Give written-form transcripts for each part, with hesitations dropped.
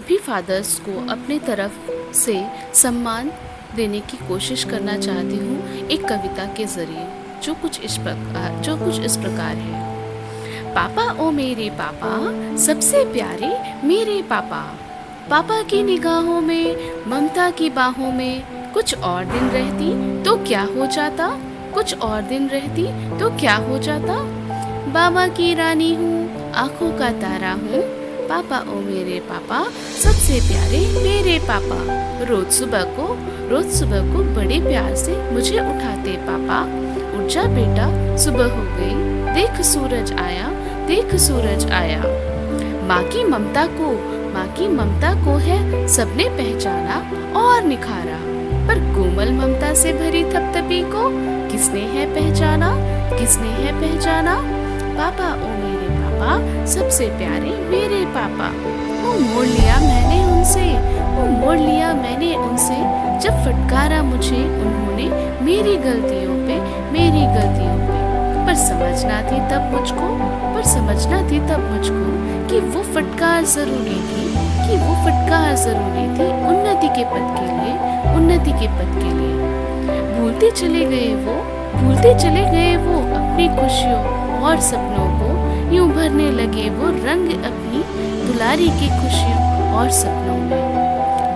भी फादर्स को अपने तरफ से सम्मान देने की कोशिश करना चाहती हूँ एक कविता के ज़रिए, जो कुछ इस प्रकार है। पापा ओ मेरे पापा, सबसे प्यारे मेरे पापा, पापा की निगाहों में, ममता की बाहों में कुछ और दिन रहती तो क्या हो जाता, कुछ और दिन रहती तो क्या हो जाता। बाबा की रानी हूँ, आँखों का तारा हूँ, पापा ओ मेरे पापा, सबसे प्यारे मेरे पापा। रोज सुबह को बड़े प्यार से मुझे उठाते पापा। उठ जा बेटा, सुबह हो गई, देख सूरज आया, देख सूरज आया। माँ की ममता को है सबने पहचाना और निखारा, पर कोमल ममता से भरी थपथपी को किसने है पहचाना, किसने है पहचाना। पापा ओ मेरे पापा, सबसे प्यारे मेरे पापा। वो मोड़ लिया मैंने उनसे, जब फटकारा मुझे उन्होंने मेरी गलतियों पे। पर समझना थी तब मुझको कि वो फटकार जरूरी थी, उन्नति के पद के लिए। भूलते चले गए वो अपनी खुशियों और सपनों को, यूं भरने लगे वो रंग अपनी दुलारी की खुशियों और सपनों में।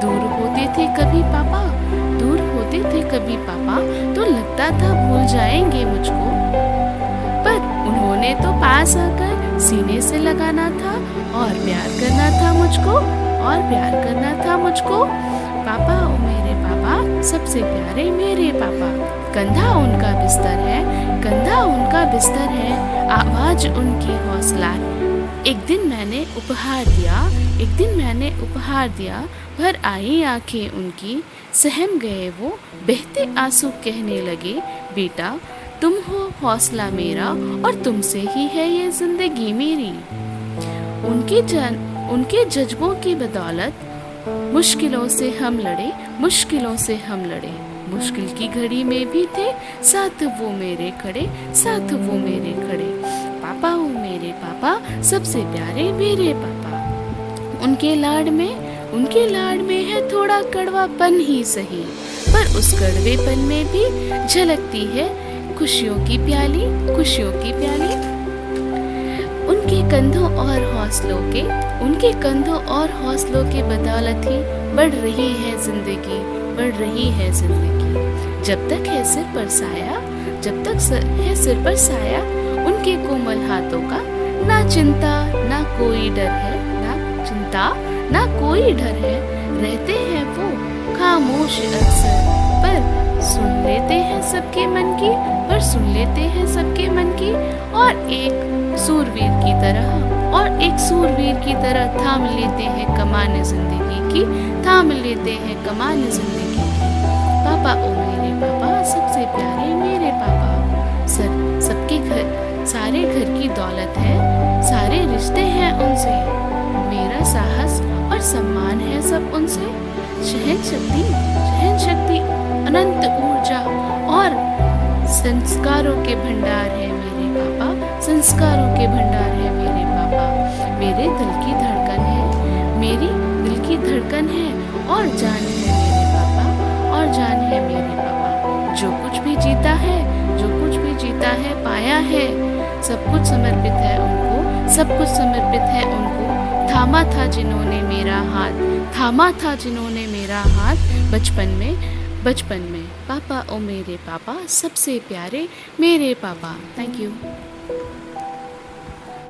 दूर होते थे कभी पापा, तो लगता था भूल जाएंगे मुझको, पर उन्होंने तो पास आकर सीने से लगाना था और प्यार करना था मुझको। पापा ओ मेरे पापा, सबसे प्यारे मेरे पापा। कंधा उनका बिस्तर है, आवाज उनकी हौसला है। एक दिन मैंने उपहार दिया, भर आई आंखें उनकी, सहम गए वो बहते आंसू, कहने लगे बेटा तुम हो हौसला मेरा, और तुमसे ही है ये जिंदगी मेरी। उनके जज्बों की बदौलत मुश्किलों से हम लड़े, मुश्किल की घड़ी में भी थे साथ वो मेरे खड़े। पापा ओ मेरे पापा, सबसे प्यारे मेरे पापा। उनके लाड में है थोड़ा कड़वापन ही सही, पर उस कड़वेपन में भी झलकती है खुशियों की प्याली। उनके कंधों और हौसलों के बदौलत ही बढ़ रही है जिंदगी। जब तक है सिर पर साया, उनके कोमल हाथों का, ना चिंता ना कोई डर है। रहते हैं वो खामोश अक्सर, पर सुन लेते हैं सबके मन की, और एक सूरवीर की तरह थाम लेते हैं कमान जिंदगी की। पापा ओ मेरे पापा, सबसे प्यारे मेरे पापा। सारे घर की दौलत है, सारे रिश्ते हैं उनसे, मेरा साहस और सम्मान है सब उनसे। सहन शक्ति, अनंत ऊर्जा और संस्कारों के भंडार है मेरे पापा। मेरे दिल की धड़कन है और जान है मेरे पापा। जो कुछ भी जीता है पाया है, सब कुछ समर्पित है उनको। थामा था जिन्होंने मेरा हाथ बचपन में। पापा ओ मेरे पापा, सबसे प्यारे मेरे पापा। Thank you.